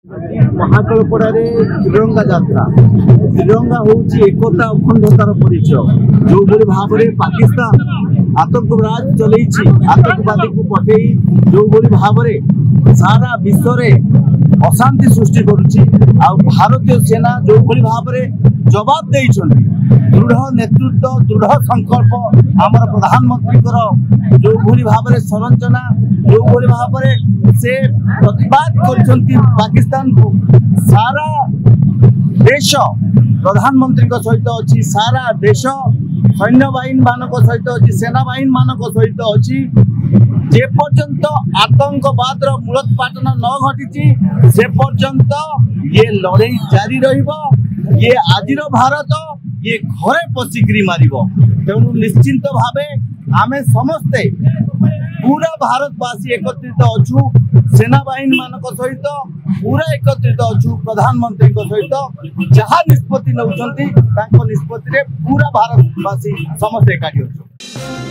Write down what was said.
महाकालपड़े त्रिरंगा यात्रा त्रिरंगा हूँ एकता अखंडतार परिचय जो भाव में पाकिस्तान आतंकवाद चल आतंकवादी को पठे जो भाव में सारा विश्व में अशांति सृष्टि करुच्ची भारतीय सेना जो भाव में जवाब दे दृढ़ नेतृत्व दृढ़ संकल्प आम प्रधानमंत्री जो भाव में संरचना जो भाव में से प्रतिवाद कर पाकिस्तान को सारा देश प्रधानमंत्री सहित अच्छी सारा देश सैन्य बाहिनी मान सहित अच्छी सेना बाहिनी मान सहित अच्छी जे पर्यंत आतंकवाद मूलोत्पाटन न घटी से पर्यंत ये लड़ाई जारी ये आजिर भारत ये घरे पशिकी मार तेणु निश्चिंत भावे आमे समस्ते पूरा भारतवासी एकत्रित अच्छु सेना बाहिनी मान सहित पूरा एकत्रित अच्छु प्रधानमंत्री सहित जहाँ निष्पत्ति नौकरी निष्पत्ति पूरा भारतवासी समस्ते एकाठी अच्छु।